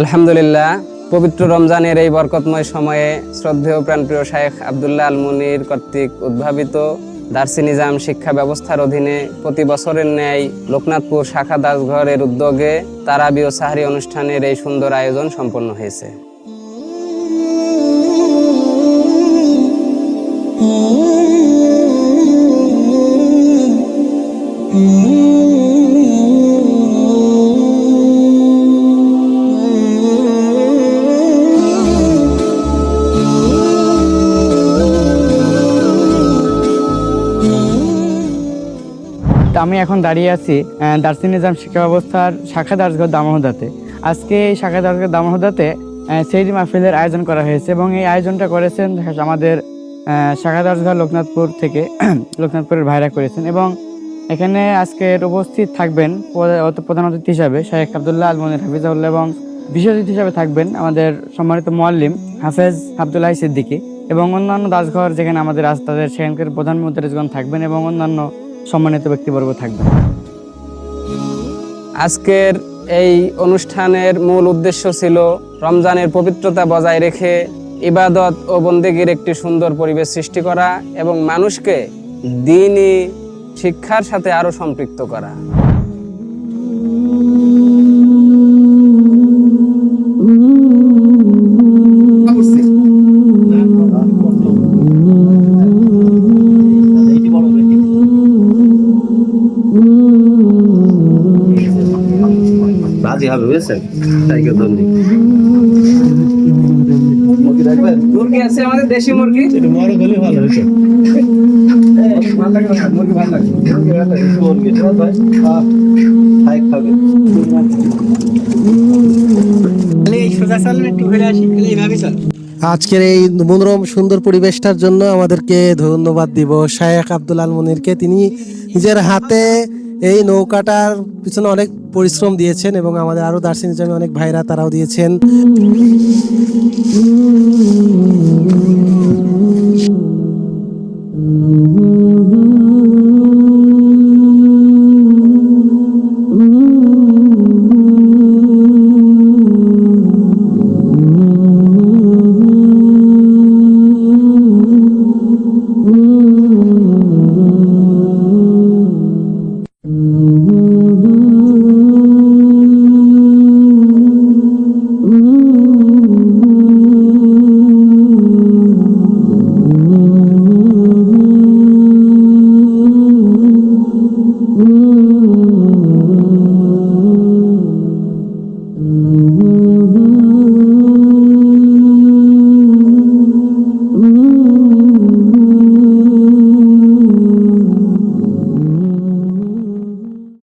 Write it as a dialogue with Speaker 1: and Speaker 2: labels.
Speaker 1: আলহামদুলিল্লাহ, পবিত্র রমজানের এই বরকতময় সময়ে শ্রদ্ধেয় প্রাণপ্রিয় শায়েখ আব্দুল্লাহ আল মুনির কর্তৃক উদ্ভাবিত দারসি নিজাম শিক্ষা ব্যবস্থার অধীনে প্রতি বছরের ন্যায় লোকনাথপুর শাখা দাসঘরের উদ্যোগে তারাবি ও সাহরি অনুষ্ঠানের এই সুন্দর আয়োজন সম্পন্ন হয়েছে।
Speaker 2: আমি এখন দাঁড়িয়ে আছি দারসি নিজাম শিক্ষা ব্যবস্থার শাখা দাসঘর দামোহদাতে। আজকে এই শাখা দাসঘর দামোহদাতে সেহরি মাহফিলের আয়োজন করা হয়েছে এবং এই আয়োজনটা করেছেন আমাদের শাখা দাসঘর লোকনাথপুর থেকে লোকনাথপুরের ভাইরা করেছেন। এবং এখানে আজকের উপস্থিত থাকবেন প্রধান অতিথি হিসাবে শায়েখ আব্দুল্লাহ আল মুনির হাফিজাহুল্লাহ এবং বিশেষ অতিথি হিসাবে থাকবেন আমাদের সম্মানিত মুআল্লিম হাফেজ আব্দুল্লাহ সিদ্দিকী এবং অন্যান্য দাসঘর যেখানে আমাদের আজ তাদের সেখানকার প্রধান মুদারিসগণ থাকবেন এবং অন্যান্য সম্মানিত ব্যক্তিবর্গ থাকবে।
Speaker 1: আজকের এই অনুষ্ঠানের মূল উদ্দেশ্য ছিল রমজানের পবিত্রতা বজায় রেখে ইবাদত ও বন্দেগীর একটি সুন্দর পরিবেশ সৃষ্টি করা এবং মানুষকে দ্বীনি শিক্ষার সাথে আরো সম্পৃক্ত করা।
Speaker 3: রাজি হবে বুঝছেন? তাই কেউ ধরনি মুরগি রাখবেন?
Speaker 1: মুরগি আছে আমাদের দেশি মুরগি।
Speaker 3: এটা বড় গলি ভালো হয়েছে। ভালো লাগে না মুরগি, ভালো লাগে মুরগি, ভালো লাগে মুরগি। চল ভাই খাই খাবে।
Speaker 2: এই সোজা চাললে একটু ঘুরে আসি, এইভাবে চল।
Speaker 4: আজকের এই মনোরম সুন্দর পরিবেশটার জন্য আমাদেরকে ধন্যবাদ দিব শায়েখ আব্দুল্লাহ আল মুনিরকে। তিনি নিজের হাতে এই নৌকাটার পিছনে অনেক পরিশ্রম দিয়েছেন এবং আমাদের আরো দারসি নিজামে অনেক ভাইরা তারাও দিয়েছেন।